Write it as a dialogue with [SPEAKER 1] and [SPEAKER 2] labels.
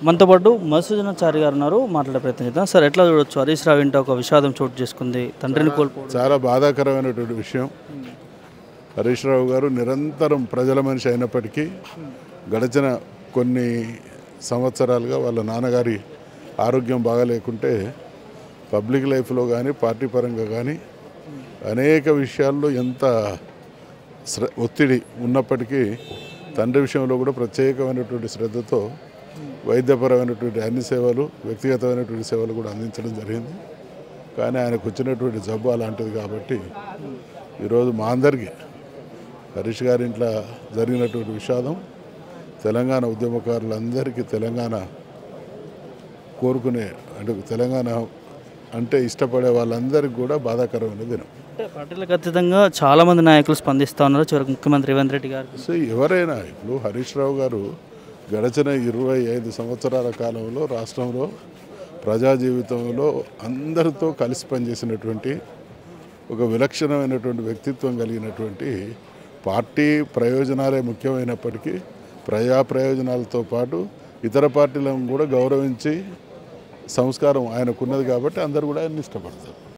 [SPEAKER 1] మనతో పాటు మధుసూదనాచారి గారు ఉన్నారు. మాట్లాడే ప్రయత్నం చేద్దాం. సార్, ఎట్లా చూడొచ్చు హరీష్ రావు ఇంట ఒక విషాదం చోటు చేసుకుంది, తండ్రిని కోల్పోవడం?
[SPEAKER 2] చాలా బాధాకరమైనటువంటి విషయం. హరీష్ రావు గారు నిరంతరం ప్రజల మనిషి అయినప్పటికీ గడిచిన కొన్ని సంవత్సరాలుగా వాళ్ళ నాన్నగారి ఆరోగ్యం బాగాలేకుంటే పబ్లిక్ లైఫ్లో కానీ పార్టీ పరంగా కానీ అనేక విషయాల్లో ఎంత ఒత్తిడి ఉన్నప్పటికీ తండ్రి విషయంలో కూడా ప్రత్యేకమైనటువంటి శ్రద్ధతో వైద్యపరమైనటువంటి అన్ని సేవలు, వ్యక్తిగతమైనటువంటి సేవలు కూడా అందించడం జరిగింది. కానీ ఆయనకు వచ్చినటువంటి జబ్బు అలాంటిది కాబట్టి ఈరోజు మా అందరికీ హరీష్ గారి ఇంట్లో జరిగినటువంటి విషాదం తెలంగాణ ఉద్యమకారులందరికీ, తెలంగాణ కోరుకునే అంటే తెలంగాణ అంటే ఇష్టపడే వాళ్ళందరికీ కూడా బాధాకరమైన దినం.
[SPEAKER 1] అంటే పార్టీలకు అతీతంగా చాలామంది నాయకులు స్పందిస్తూ ఉన్నారు. చివరికి ముఖ్యమంత్రి రేవంత్ రెడ్డి గారు
[SPEAKER 2] సో ఎవరైనా ఇప్పుడు హరీష్ రావు గారు గడిచిన 25 సంవత్సరాల కాలంలో రాష్ట్రంలో ప్రజా జీవితంలో అందరితో కలిసి పనిచేసినటువంటి ఒక విలక్షణమైనటువంటి వ్యక్తిత్వం కలిగినటువంటి, పార్టీ ప్రయోజనాలే ముఖ్యమైనప్పటికీ ప్రజా ప్రయోజనాలతో పాటు ఇతర పార్టీలను కూడా గౌరవించి సంస్కారం ఆయనకున్నది కాబట్టి అందరూ కూడా ఆయన ఇష్టపడతారు.